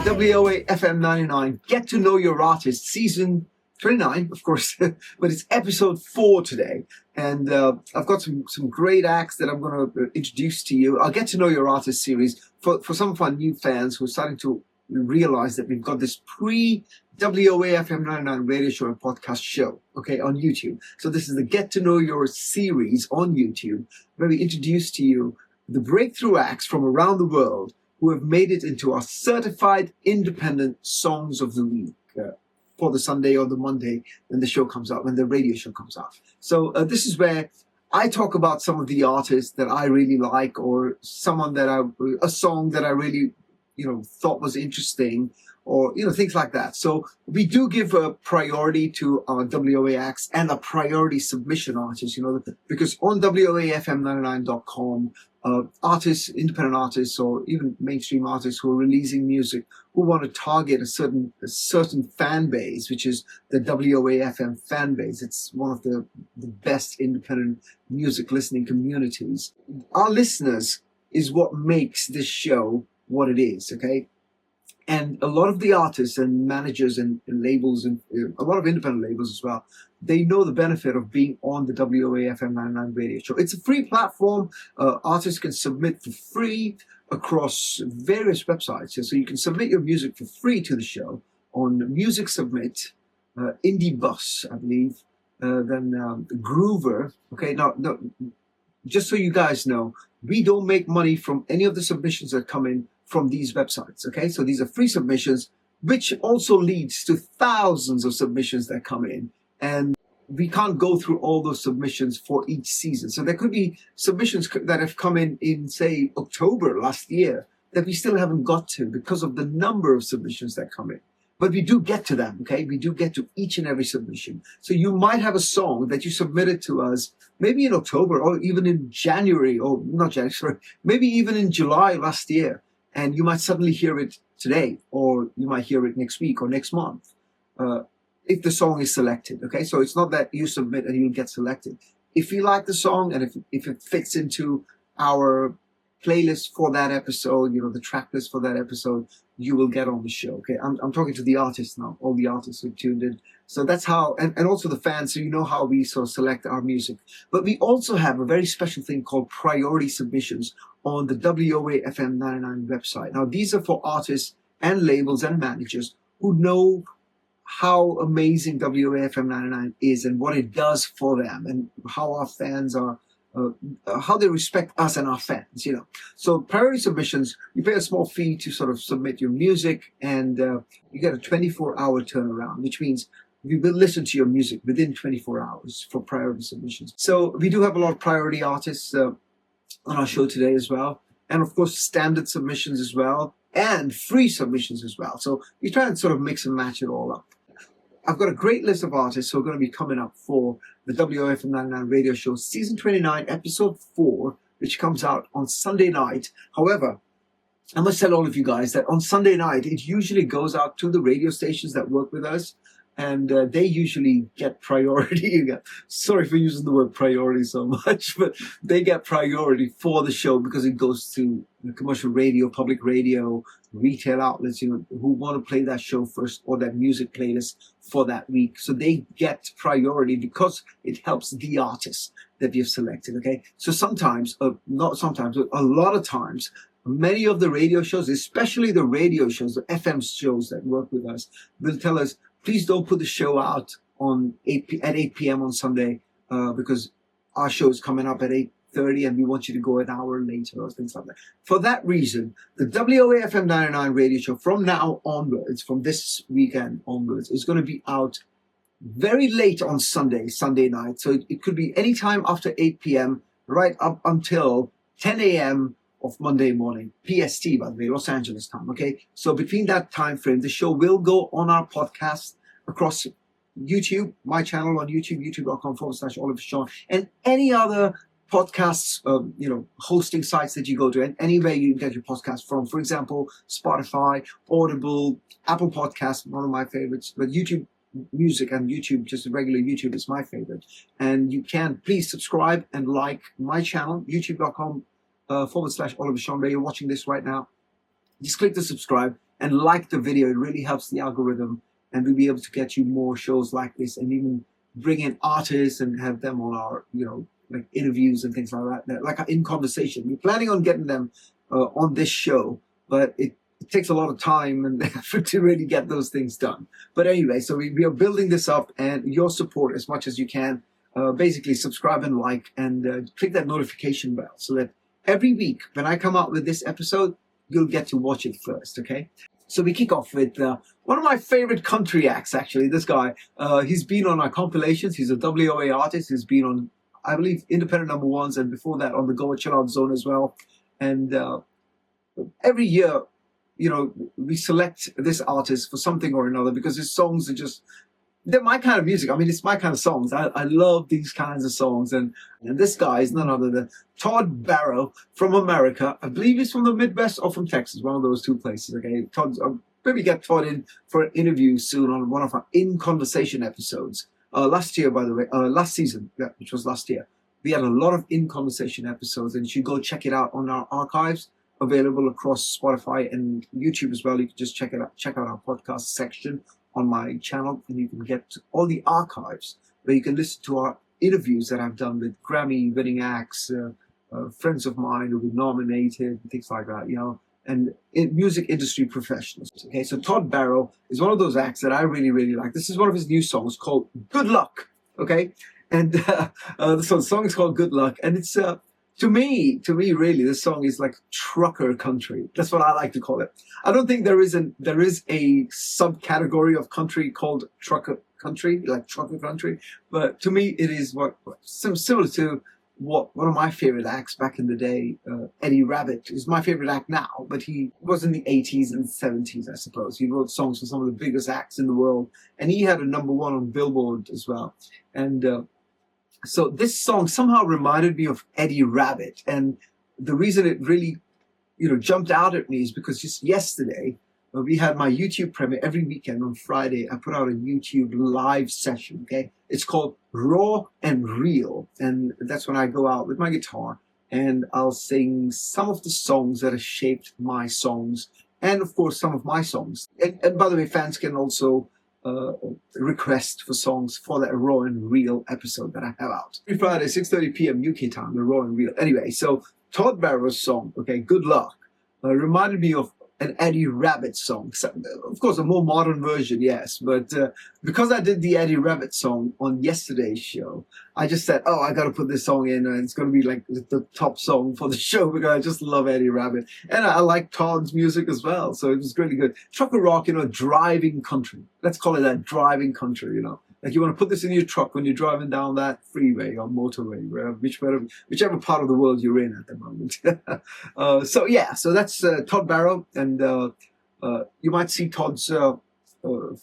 WOA FM99 Get to Know Your Artist Season 29, of course, but it's episode 4 today. And I've got some great acts that I'm going to introduce to you. I'll Get to Know Your Artist series for some of our new fans who are starting to realize that we've got this pre-WOA FM99 Radio Show and Podcast show, okay, on YouTube. So this is the Get to Know Your series on YouTube, where we introduce to you the breakthrough acts from around the world who have made it into our certified independent songs of the week for the Sunday or the Monday when the show comes out, when the radio show comes out. So this is where I talk about some of the artists that I really like, or a song that I really, thought was interesting, or, things like that. So we do give a priority to our WOA acts and a priority submission artists, because on WOAFM99.com, artists, independent artists, or even mainstream artists who are releasing music, who want to target a certain fan base, which is the WOAFM fan base. It's one of the best independent music listening communities. Our listeners is what makes this show what it is, okay? And a lot of the artists and managers and labels, and a lot of independent labels as well, they know the benefit of being on the WOA FM99 radio show. It's a free platform. Artists can submit for free across various websites. So you can submit your music for free to the show on Music Submit, Indie Bus, I believe, then Groover. Okay, now, just so you guys know, we don't make money from any of the submissions that come in from these websites, okay? So these are free submissions, which also leads to thousands of submissions that come in. And we can't go through all those submissions for each season. So there could be submissions that have come in, say, October last year that we still haven't got to because of the number of submissions that come in. But we do get to them, okay? We do get to each and every submission. So you might have a song that you submitted to us maybe in October or even in January, or not January, sorry, maybe even in July last year. And you might suddenly hear it today, or you might hear it next week or next month, if the song is selected, okay? So it's not that you submit and you'll get selected. If you like the song and if it fits into our playlist for that episode, the track list for that episode, you will get on the show, okay? I'm talking to the artists now, all the artists who tuned in. So that's how, and also the fans, so you know how we sort of select our music. But we also have a very special thing called priority submissions on the WOA FM99 website. Now, these are for artists and labels and managers who know how amazing WOA FM99 is and what it does for them, and how our fans are, how they respect us and our fans, So priority submissions, you pay a small fee to sort of submit your music, and you get a 24-hour turnaround, which means we will listen to your music within 24 hours for priority submissions. So we do have a lot of priority artists on our show today as well. And of course, standard submissions as well, and free submissions as well. So we try and sort of mix and match it all up. I've got a great list of artists who are going to be coming up for the WOAFM99 Radio Show Season 29, Episode 4, which comes out on Sunday night. However, I must tell all of you guys that on Sunday night, it usually goes out to the radio stations that work with us, and they usually get priority. Sorry for using the word priority so much, but they get priority for the show because it goes to commercial radio, public radio, retail outlets, who want to play that show first, or that music playlist for that week. So they get priority because it helps the artists that we have selected, okay? So sometimes, not sometimes, but a lot of times, many of the radio shows, especially the radio shows, the FM shows that work with us, will tell us, please don't put the show out at 8 p.m. on Sunday because our show is coming up at 8:30 and we want you to go an hour later or things like that. For that reason, the WOA FM99 radio show from now onwards, from this weekend onwards, is going to be out very late on Sunday night. So it could be any time after 8 p.m. right up until 10 a.m. of Monday morning, PST, by the way, Los Angeles time, okay? So between that time frame, the show will go on our podcast across YouTube, my channel on YouTube, youtube.com/Oliver Sean, and any other podcasts, hosting sites that you go to, and anywhere you get your podcast from. For example, Spotify, Audible, Apple Podcasts, one of my favorites, but YouTube Music and YouTube, just regular YouTube, is my favorite. And you can please subscribe and like my channel, youtube.com/Oliver Sean, where you're watching this right now. Just click the subscribe and like the video. It really helps the algorithm, and we'll be able to get you more shows like this, and even bring in artists and have them on our, like interviews and things like that, like in conversation. We're planning on getting them on this show, but it takes a lot of time and effort to really get those things done. But anyway, so we are building this up, and your support as much as you can. Basically, subscribe and like, and click that notification bell so that every week when I come out with this episode, you'll get to watch it first, okay? So we kick off with one of my favorite country acts, actually. This guy, he's been on our compilations. He's a WOA artist. He's been on, I believe, independent number ones, and before that on the Go Chill Out Zone as well. And every year, we select this artist for something or another because his songs are just, they're my kind of music. I mean, it's my kind of songs. I love these kinds of songs. And this guy is none other than Todd Barrow from America. I believe he's from the Midwest or from Texas, one of those two places. Okay, Todd, maybe get Todd in for an interview soon on one of our In Conversation episodes. Last year, by the way, last season, yeah, which was last year, we had a lot of In Conversation episodes, and you should go check it out on our archives, available across Spotify and YouTube as well. You can just check it out. Check out our podcast section on my channel, and you can get all the archives where you can listen to our interviews that I've done with Grammy-winning acts, friends of mine who've been nominated, and things like that, and music industry professionals. Okay, so Todd Barrow is one of those acts that I really, really like. This is one of his new songs called Good Luck, okay? And the song is called Good Luck, and it's, to me, really, this song is like trucker country. That's what I like to call it. I don't think there is a subcategory of country called trucker country, like trucker country. But to me, it is similar to what one of my favorite acts back in the day, Eddie Rabbitt, is my favorite act now. But he was in the 80s and 70s, I suppose. He wrote songs for some of the biggest acts in the world, and he had a number one on Billboard as well. And so this song somehow reminded me of Eddie Rabbitt. And the reason it really, jumped out at me is because just yesterday, we had my YouTube premiere. Every weekend on Friday, I put out a YouTube live session, okay? It's called Raw and Real. And that's when I go out with my guitar and I'll sing some of the songs that have shaped my songs. And of course, some of my songs. And by the way, fans can also request for songs for that Raw and Real episode that I have out. Every Friday, 6:30 p.m. UK time, the Raw and Real. Anyway, so Todd Barrow's song, okay, Good Luck, reminded me of an Eddie Rabbitt song. So, of course, a more modern version, yes. But because I did the Eddie Rabbitt song on yesterday's show, I just said, I got to put this song in, and it's going to be like the top song for the show because I just love Eddie Rabbitt. And I like Todd's music as well, so it was really good. Trucker rock, driving country. Let's call it that, driving country, Like you want to put this in your truck when you're driving down that freeway or motorway, whichever part of the world you're in at the moment. So that's Todd Barrow, and you might see Todd's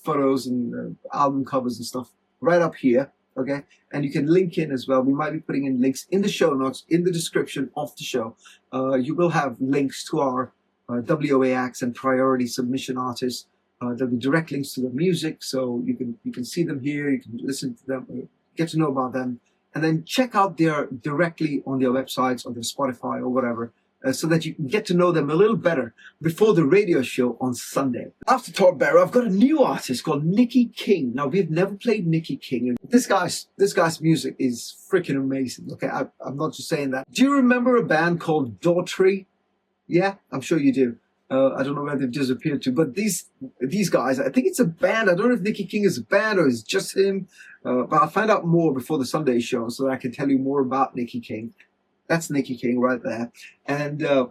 photos and album covers and stuff right up here, okay? And you can link in as well. We might be putting in links in the show notes, in the description of the show. You will have links to our WOA acts and priority submission artists. There'll be direct links to the music, so you can see them here, you can listen to them, get to know about them, and then check out directly on their websites or their Spotify or whatever, so that you can get to know them a little better before the radio show on Sunday. After Todd Barrow, I've got a new artist called Nikki King. Now, we've never played Nikki King, and this guy's music is freaking amazing. Okay, I'm not just saying that. Do you remember a band called Daughtry? Yeah, I'm sure you do. I don't know where they've disappeared to, but these guys, I think it's a band. I don't know if Nikki King is a band or it's just him, but I'll find out more before the Sunday show so that I can tell you more about Nikki King. That's Nikki King right there. And the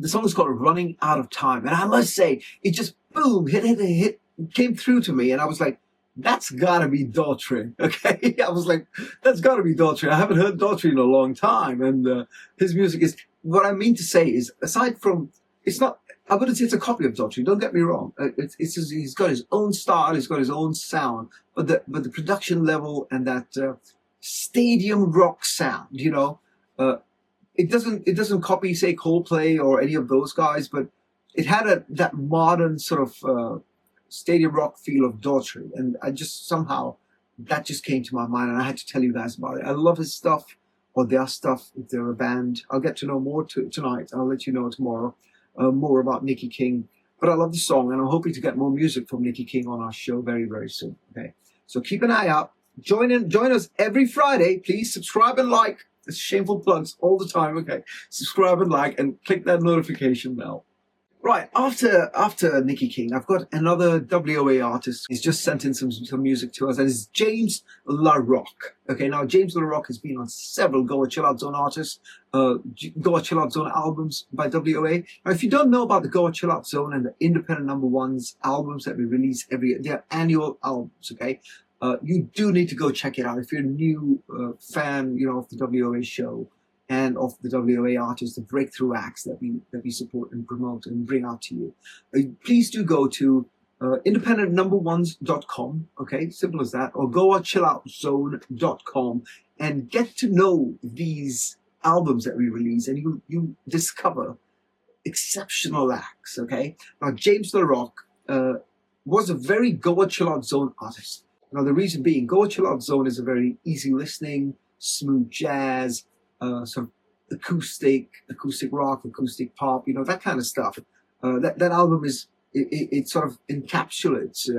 song is called Running Out of Time. And I must say, it just, boom, hit, came through to me. And I was like, that's gotta be Daughtry, okay? I was like, that's gotta be Daughtry. I haven't heard Daughtry in a long time. And his music is, what I mean to say is, aside from, it's not, I wouldn't say it's a copy of Daughtry, don't get me wrong. It's just, he's got his own style, he's got his own sound, but the production level and that stadium rock sound, it doesn't copy, say, Coldplay or any of those guys, but it had that modern sort of stadium rock feel of Daughtry, and I just somehow that just came to my mind, and I had to tell you guys about it. I love his stuff, or their stuff, if they're a band. I'll get to know more tonight. I'll let you know tomorrow more about Nikki King. But I love the song, and I'm hoping to get more music from Nikki King on our show very, very soon. Okay, so keep an eye out. Join us every Friday. Please subscribe and like. It's shameful plugs all the time. Okay, subscribe and like, and click that notification bell. Right, after Nikki King, I've got another WOA artist. He's just sent in some music to us, and it's James Larock. Okay, now James Larock has been on several Goa Chill Out Zone Goa Chill Out Zone albums by WOA. Now, if you don't know about the Goa Chill Out Zone and the independent number ones albums that we release every year, they're annual albums, okay? You do need to go check it out if you're a new fan, of the WOA show and of the WOA artists, the breakthrough acts that we support and promote and bring out to you. Please do go to independentnumberones.com, okay, simple as that, or goachilloutzone.com, and get to know these albums that we release, and you discover exceptional acts, okay? Now, James Larock was a very Goa Chill Out Zone artist. Now, the reason being, Goa Chill Out Zone is a very easy listening, smooth jazz, sort of acoustic rock, acoustic pop, that kind of stuff. That album it sort of encapsulates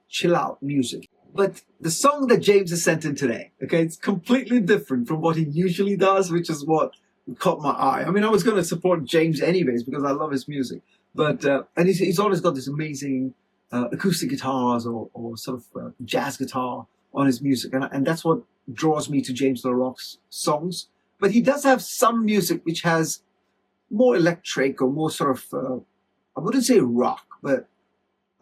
chill out music. But the song that James has sent in today, okay, it's completely different from what he usually does, which is what caught my eye. I mean, I was going to support James anyways because I love his music, but and he's always got this amazing acoustic guitars or sort of jazz guitar on his music, and that's what draws me to James Larock's songs. But he does have some music which has more electric or more sort of, I wouldn't say rock, but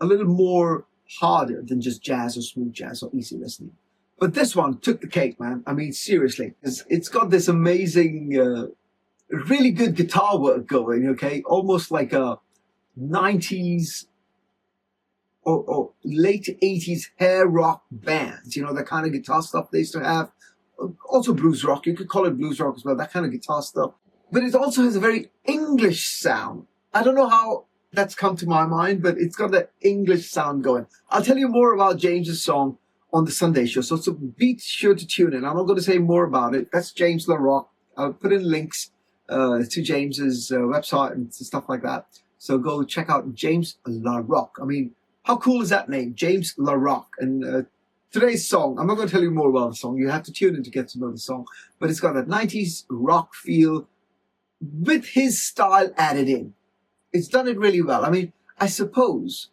a little more harder than just jazz or smooth jazz or easy listening. But this one took the cake, man. I mean, seriously. It's got this amazing, really good guitar work going, okay? Almost like a 90s or late 80s hair rock bands, that kind of guitar stuff they used to have. Also blues rock, you could call it blues rock as well, that kind of guitar stuff. But it also has a very English sound. I don't know how that's come to my mind, but it's got that English sound going. I'll tell you more about James's song on the Sunday show, so be sure to tune in. I'm not going to say more about it. That's James Larock. I'll put in links to James's website and stuff like that. So go check out James Larock. I mean, how cool is that name? James Larock. And today's song, I'm not going to tell you more about the song. You have to tune in to get to know the song. But it's got that 90s rock feel with his style added in. It's done it really well. I mean, I suppose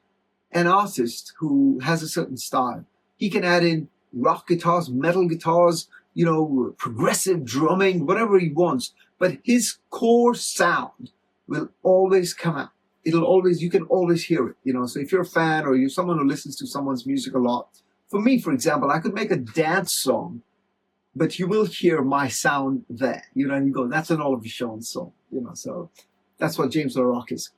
an artist who has a certain style, he can add in rock guitars, metal guitars, progressive drumming, whatever he wants. But his core sound will always come out. You can always hear it, So if you're a fan or you're someone who listens to someone's music a lot, for me, for example, I could make a dance song, but you will hear my sound there, and you go, that's an Oliver Sean song, so that's what James Larock is.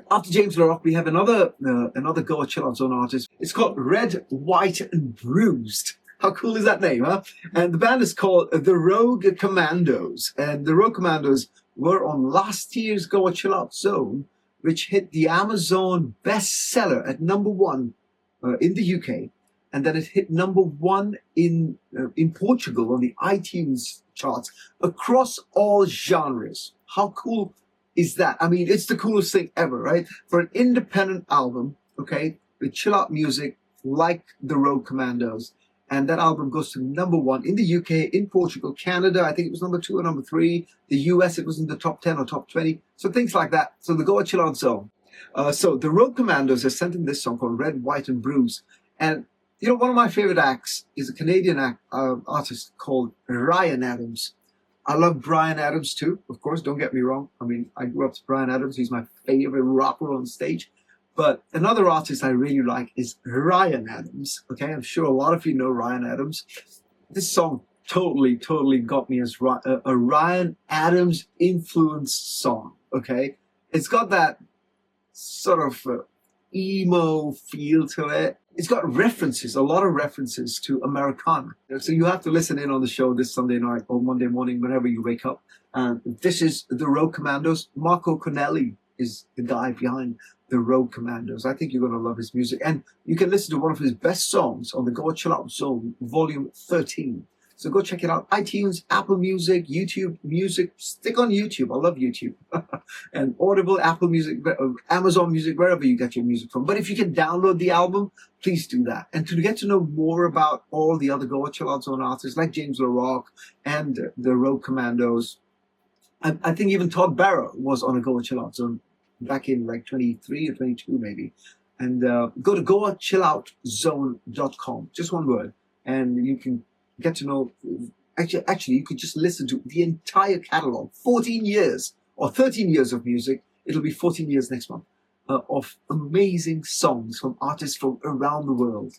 After James Larock, we have another Goa Chill Out Zone artist. It's called Red, White and Bruised. How cool is that name, huh? And the band is called the Rogue Commandos. And the Rogue Commandos were on last year's Goa Chill Out Zone, which hit the Amazon bestseller at number 1 in the UK. And then it hit number 1 in Portugal on the iTunes charts across all genres. How cool is that? I mean, it's the coolest thing ever, right? For an independent album, okay, with chill out music like the Rogue Commandos. And that album goes to number 1 in the UK, in Portugal, Canada. I think it was number 2 or number 3. The US, it was in the top 10 or top 20. So things like that. So the Goa Chill Out Zone. So the Rogue Commandos has sent in this song called Red, White and Bruised. And one of my favorite acts is a Canadian artist called Ryan Adams. I love Bryan Adams too, of course, don't get me wrong. I mean, I grew up to Bryan Adams. He's my favorite rocker on stage. But another artist I really like is Ryan Adams. Okay, I'm sure a lot of you know Ryan Adams. This song totally got me as a Ryan Adams influenced song. Okay, it's got that sort of emo feel to it. It's got references, a lot of references to Americana. So you have to listen in on the show this Sunday night or Monday morning, whenever you wake up. This is the Rogue Commandos. Marco Cornelli is the guy behind the Rogue Commandos. I think you're going to love his music. And you can listen to one of his best songs on the Goa Chill Out Zone, Volume 13. So go check it out. iTunes, Apple Music, YouTube Music. Stick on YouTube. I love YouTube. And Audible, Apple Music, Amazon Music, wherever you get your music from. But if you can download the album, please do that. And to get to know more about all the other Goa Chill Out Zone artists like James Larock and the Road Commandos, I think even Todd Barrow was on a Goa Chill Out Zone back in like 23 or 22 maybe. And go to goachilloutzone.com, just one word, and you can get to know, actually you could just listen to the entire catalog, 14 years or 13 years of music. It'll be 14 years next month, of amazing songs from artists from around the world,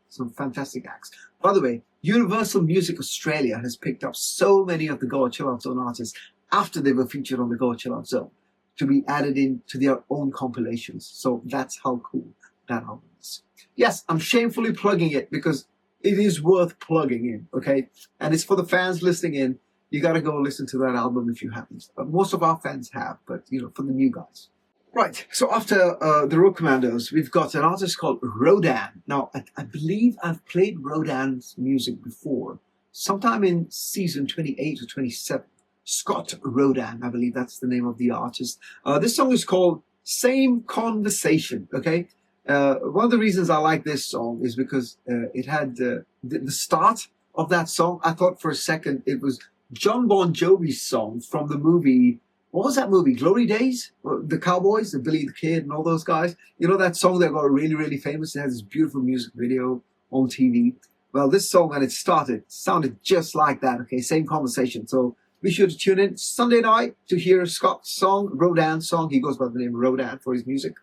some fantastic acts. By the way, Universal Music Australia has picked up so many of the Goa Chill Out Zone artists after they were featured on the Goa Chill Out Zone to be added into their own compilations. So that's how cool that album is. Yes, I'm shamefully plugging it because it is worth plugging in, okay? And it's for the fans listening in. You got to go listen to that album if you haven't. Most of our fans have, but, for the new guys. Right, so after the Road Commandos, we've got an artist called Rodan. Now, I believe I've played Rodan's music before, sometime in season 28 or 27. Scott Rodan, I believe that's the name of the artist. This song is called Same Conversation, okay? One of the reasons I like this song is because it had the start of that song. I thought for a second it was John Bon Jovi's song from the movie. What was that movie? Glory Days? The Cowboys, the Billy the Kid and all those guys. That song that got really, really famous. It has this beautiful music video on TV. Well, this song, when it started, sounded just like that, okay? Same conversation. So be sure to tune in Sunday night to hear Scott's song, Rodan's song. He goes by the name Rodan for his music.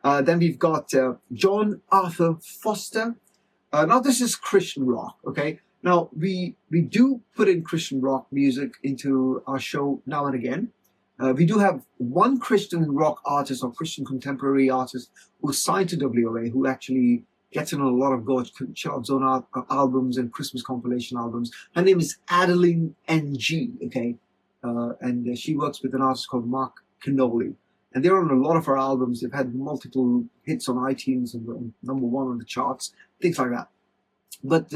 Then we've got John Arthur Foster. Now this is Christian rock, okay? Now we do put in Christian rock music into our show now and again. We do have one Christian rock artist or Christian contemporary artist who's signed to WOA, who actually gets in on a lot of Goa Chill Out Zone albums and Christmas compilation albums. Her name is Adeline NG, okay? And she works with an artist called Mark Canoli. And they're on a lot of her albums. They've had multiple hits on iTunes and number one on the charts, things like that. But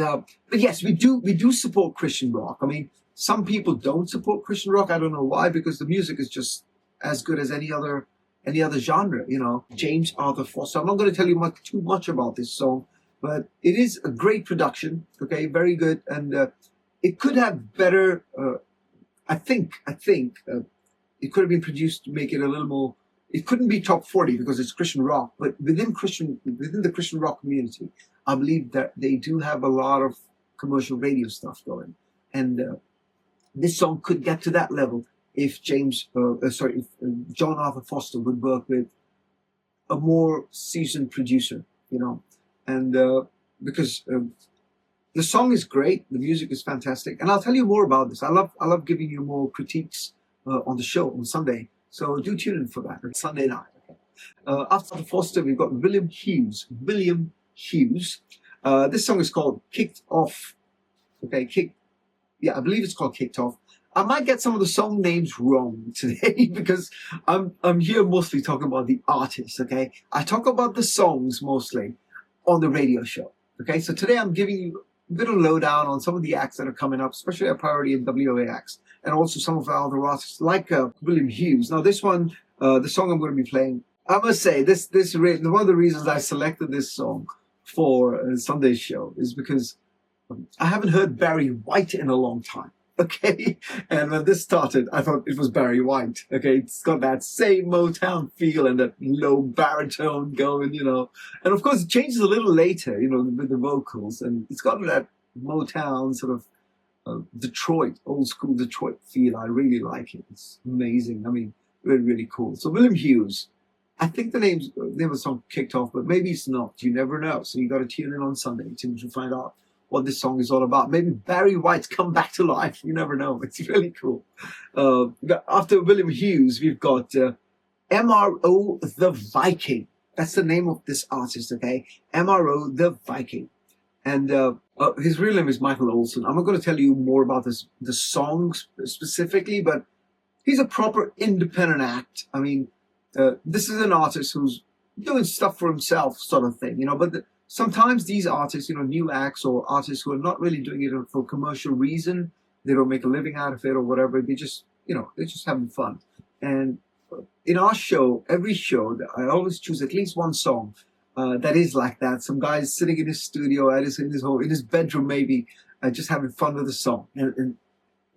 yes, we do support Christian rock. I mean, some people don't support Christian rock. I don't know why, because the music is just as good as any other genre, James Arthur Foster. I'm not going to tell you too much about this song, but it is a great production, okay, very good, and it could have better. I think it could have been produced to make it a little more. It couldn't be top 40 because it's Christian rock, but within the Christian rock community, I believe that they do have a lot of commercial radio stuff going, and this song could get to that level if if John Arthur Foster would work with a more seasoned producer, and because the song is great, the music is fantastic, and I'll tell you more about this. I love giving you more critiques on the show on Sunday, so do tune in for that. It's Sunday night. Okay. After Foster, we've got William Hughes. This song is called Kicked Off. Okay, I believe it's called Kicked Off. I might get some of the song names wrong today because I'm here mostly talking about the artists, okay? I talk about the songs mostly on the radio show, okay? So today I'm giving you a bit of lowdown on some of the acts that are coming up, especially our Priority and WOA acts, and also some of our other artists like William Hughes. Now this one, the song I'm going to be playing, I must say, one of the reasons I selected this song for Sunday's show is because I haven't heard Barry White in a long time. Okay, and when this started, I thought it was Barry White. Okay, it's got that same Motown feel and that low baritone going, And of course, it changes a little later, with the vocals, and it's got that Motown sort of Detroit, old school Detroit feel. I really like it. It's amazing. I mean, really, really cool. So William Hughes, I think the name of the song Kicked Off, but maybe it's not. You never know. So you got to tune in on Sunday to find out what this song is all about. Maybe Barry White's come back to life. You never know. It's really cool. After William Hughes, we've got MRO The Viking. That's the name of this artist, okay? MRO The Viking. And his real name is Michael Olson. I'm not going to tell you more about the songs specifically, but he's a proper independent act. I mean, this is an artist who's doing stuff for himself, sort of thing, but sometimes these artists, new acts or artists who are not really doing it for commercial reason, they don't make a living out of it or whatever. They just, they're just having fun. And in our show, every show, I always choose at least one song that is like that. Some guy's sitting in his studio, in his bedroom maybe, just having fun with the song. And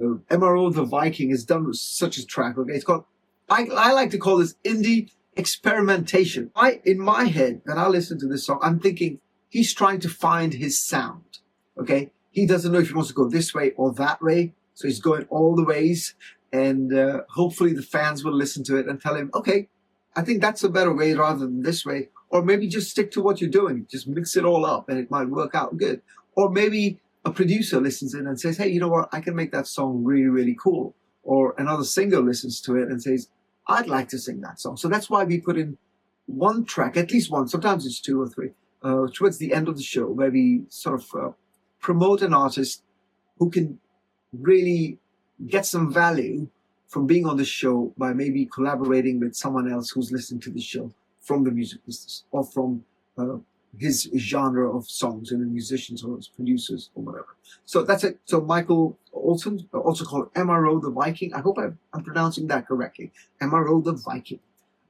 MRO The Viking has done such a track. Okay, it's called, I like to call this indie experimentation. In my head, when I listen to this song, I'm thinking he's trying to find his sound. Okay, he doesn't know if he wants to go this way or that way, so he's going all the ways. And hopefully the fans will listen to it and tell him, okay, I think that's a better way rather than this way. Or maybe just stick to what you're doing. Just mix it all up and it might work out good. Or maybe a producer listens in and says, hey, you know what? I can make that song really, really cool. Or another singer listens to it and says, I'd like to sing that song. So that's why we put in one track, at least one, sometimes it's two or three, towards the end of the show, where we sort of promote an artist who can really get some value from being on the show by maybe collaborating with someone else who's listening to the show from the music business or from his genre of songs and musicians or producers or whatever. So that's it. So Michael Olson, also called MRO The Viking. I hope I'm pronouncing that correctly. MRO The Viking.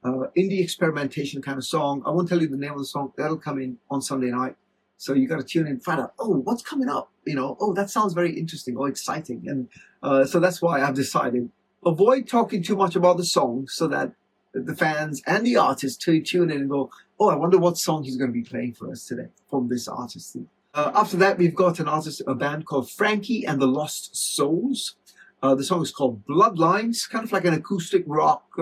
Indie experimentation kind of song. I won't tell you the name of the song. That'll come in on Sunday night. So you got to tune in and find out, what's coming up? That sounds very interesting or exciting. And so that's why I've decided avoid talking too much about the song so that the fans and the artists tune in and go, I wonder what song he's going to be playing for us today from this artist. After that, we've got a band called Frankie and the Lost Souls. The song is called Bloodlines, kind of like an acoustic rock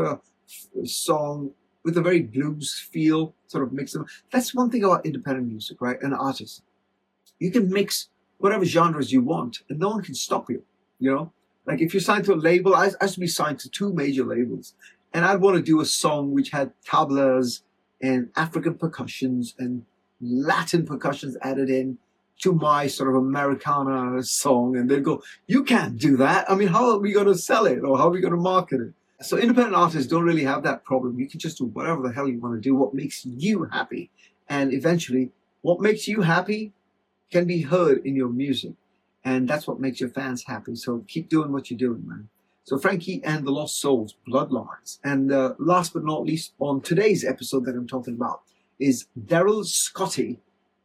song with a very blues feel, sort of mix them. That's one thing about independent music, right? An artist. You can mix whatever genres you want and no one can stop you, Like if you're signed to a label, I used to be signed to two major labels. And I'd want to do a song which had tablas and African percussions and Latin percussions added in to my sort of Americana song. And they'd go, you can't do that. I mean, how are we going to sell it or how are we going to market it? So independent artists don't really have that problem. You can just do whatever the hell you want to do, what makes you happy. And eventually, what makes you happy can be heard in your music. And that's what makes your fans happy. So keep doing what you're doing, man. So Frankie and the Lost Souls, Bloodlines. And last but not least, on today's episode that I'm talking about is Darryl Scotti.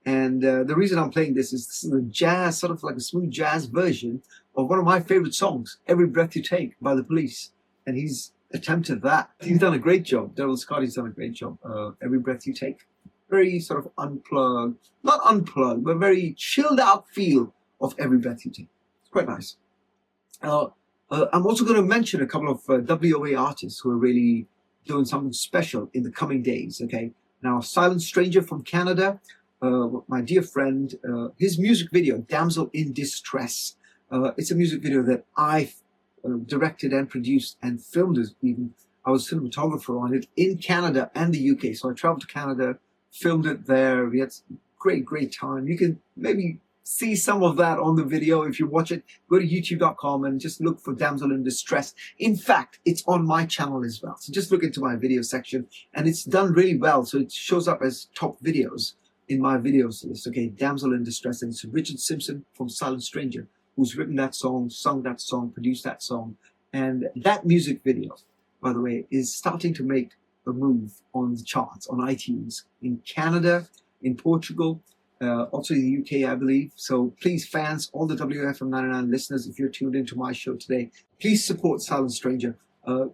And the reason I'm playing this is a jazz, sort of like a smooth jazz version of one of my favorite songs, Every Breath You Take by The Police. And he's attempted that. He's done a great job. Darryl Scotti's done a great job. Every Breath You Take. Very sort of unplugged, not unplugged, but very chilled out feel of Every Breath You Take. It's quite nice. I'm also going to mention a couple of WOA artists who are really doing something special in the coming days, okay? Now, Silent Stranger from Canada, my dear friend, his music video, Damsel in Distress. It's a music video that I directed and produced and filmed it even. I was cinematographer on it in Canada and the UK. So I traveled to Canada, filmed it there. We had great time. You can maybe see some of that on the video. If you watch it, go to youtube.com and just look for Damsel in Distress. In fact, it's on my channel as well. So just look into my video section and it's done really well. So it shows up as top videos in my videos list. Okay, Damsel in Distress. And it's Richard Simpson from Silent Stranger who's written that song, sung that song, produced that song. And that music video, by the way, is starting to make a move on the charts, on iTunes, in Canada, in Portugal, also in the UK, I believe. So please, fans, all the WOAFM99 listeners, if you're tuned into my show today, please support Silent Stranger.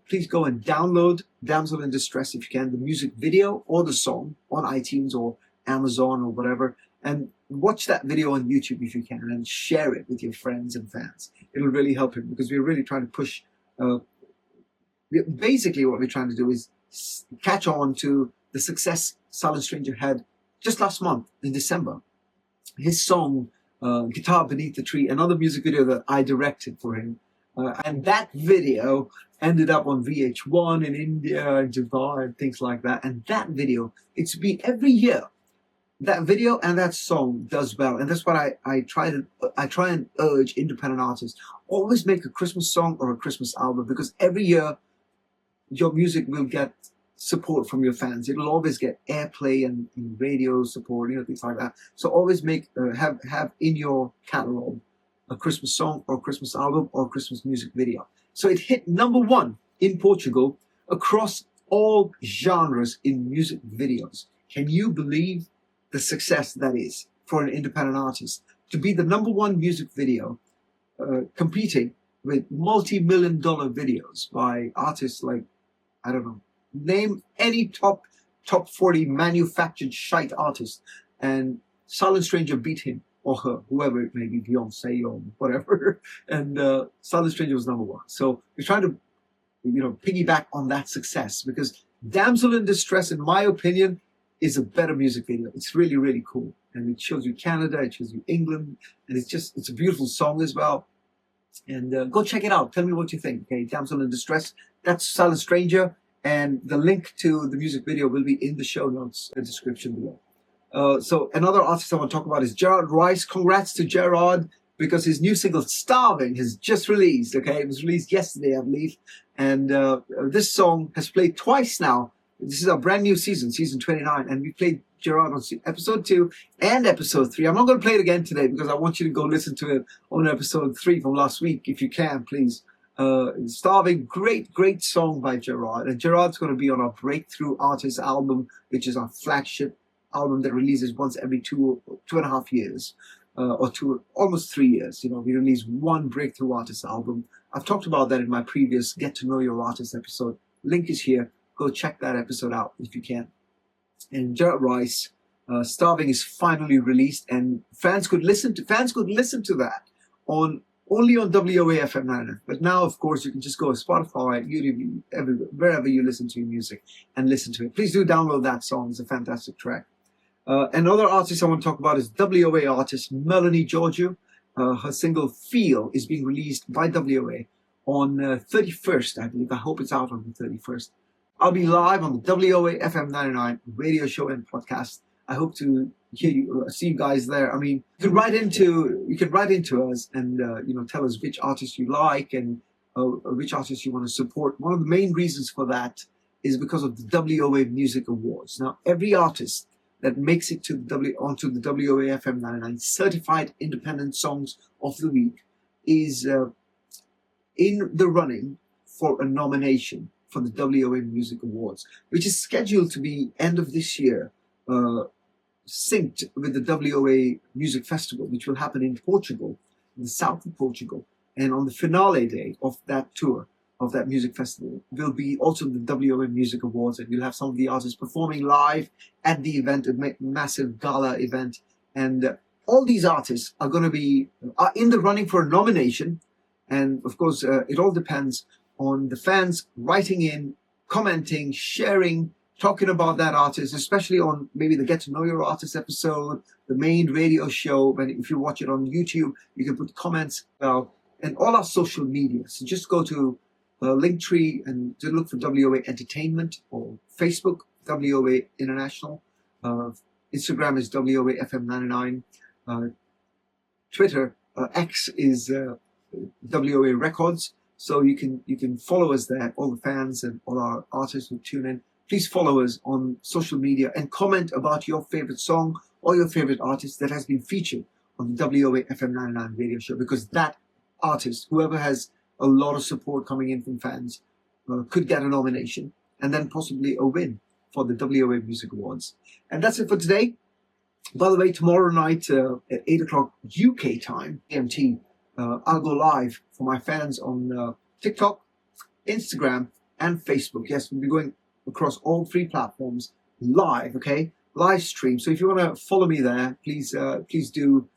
Please go and download Damsel in Distress, if you can, the music video or the song on iTunes or Amazon or whatever, and watch that video on YouTube if you can and share it with your friends and fans. It'll really help him because we're really trying to push. Basically, what we're trying to do is catch on to the success Silent Stranger had just last month in December. His song, Guitar Beneath the Tree, another music video that I directed for him. And that video ended up on VH1 in India and Dubai and things like that. And that video, it's been every year. That video and that song does well. And that's what I try and urge independent artists. Always make a Christmas song or a Christmas album because every year your music will get support from your fans. It'll always get airplay and radio support, things like that. So always have in your catalog a Christmas song or Christmas album or Christmas music video. So it hit number 1 in Portugal across all genres in music videos. Can you believe the success that is for an independent artist to be the number 1 music video, competing with multi-million-dollar videos by artists like, I don't know, name any top 40 manufactured shite artist, and Silent Stranger beat him or her, whoever it may be, Beyonce or whatever, and Silent Stranger was number 1. So we're trying to, piggyback on that success, because Damsel in Distress, in my opinion, is a better music video. It's really, really cool. And it shows you Canada, it shows you England, and it's a beautiful song as well. And go check it out. Tell me what you think. Okay, Damsel in Distress, that's Silent Stranger, and the link to the music video will be in the show notes, the description below. So another artist I want to talk about is Gerard Rice. Congrats to Gerard, because his new single Starving has just released. Okay, it was released yesterday, I believe. And this song has played twice now. This is our brand new season 29, and we played Gerard on episode 2 and episode 3. I'm not going to play it again today because I want you to go listen to it on episode 3 from last week, if you can, please. Starving, great song by Gerard. And Gerard's going to be on our Breakthrough Artist album, which is our flagship album that releases once every 2.5 years, or almost 3 years. We release one Breakthrough Artist album. I've talked about that in my previous Get to Know Your Artist episode. Link is here. Go check that episode out if you can. And Gerard Rice, Starving is finally released, and fans could listen to that only on WOA FM99. But now, of course, you can just go to Spotify, YouTube, wherever you listen to your music, and listen to it. Please do download that song. It's a fantastic track. Another artist I want to talk about is WOA artist Melanie Georgiou. Her single Feel is being released by WOA on 31st, I believe. I hope it's out on the 31st. I'll be live on the WOA FM99 Radio Show and Podcast. I hope to see you guys there. I mean, you can write into us and tell us which artists you like and which artists you want to support. One of the main reasons for that is because of the WOA Music Awards. Now, every artist that makes it onto the WOA FM99 Certified Independent Songs of the Week is in the running for a nomination for the WOA Music Awards, which is scheduled to be end of this year, synced with the WOA Music Festival, which will happen in Portugal, in the south of Portugal. And on the finale day of that tour, of that music festival, will be also the WOA Music Awards, and you'll have some of the artists performing live at the event, a massive gala event. And all these artists are going to be in the running for a nomination. And of course, it all depends on the fans writing in, commenting, sharing, talking about that artist, especially on maybe the Get to Know Your Artist episode, the main radio show. If you watch it on YouTube, you can put comments about, and all our social media. So just go to Linktree and to look for WOA Entertainment, or Facebook, WOA International. Instagram is WOA FM99. Twitter, X is WOA Records. So you can follow us there, all the fans and all our artists who tune in. Please follow us on social media and comment about your favorite song or your favorite artist that has been featured on the WOA FM99 radio show, because that artist, whoever has a lot of support coming in from fans, could get a nomination and then possibly a win for the WOA Music Awards. And that's it for today. By the way, tomorrow night at 8 o'clock UK time, GMT, I'll go live for my fans on TikTok, Instagram, and Facebook. Yes, we'll be going across all 3 platforms live, okay? Live stream. So if you want to follow me there, please do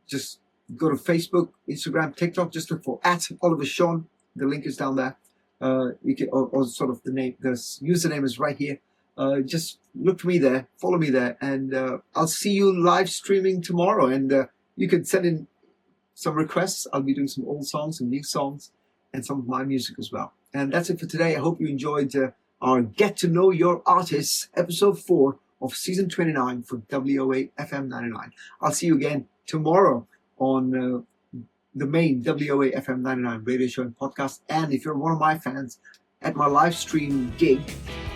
just go to Facebook, Instagram, TikTok. Just look for @OliverSean. The link is down there. You can, or sort of the username is right here. Just look for me there, follow me there, and I'll see you live streaming tomorrow. And you can send in some requests. I'll be doing some old songs, some new songs, and some of my music as well. And that's it for today. I hope you enjoyed our Get to Know Your Artists, episode 4 of season 29 for WOA FM99. I'll see you again tomorrow on the main WOA FM99 radio show and podcast. And if you're one of my fans, at my live stream gig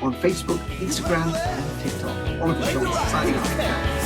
on Facebook, Instagram, and TikTok. Oliver Schultz signing off.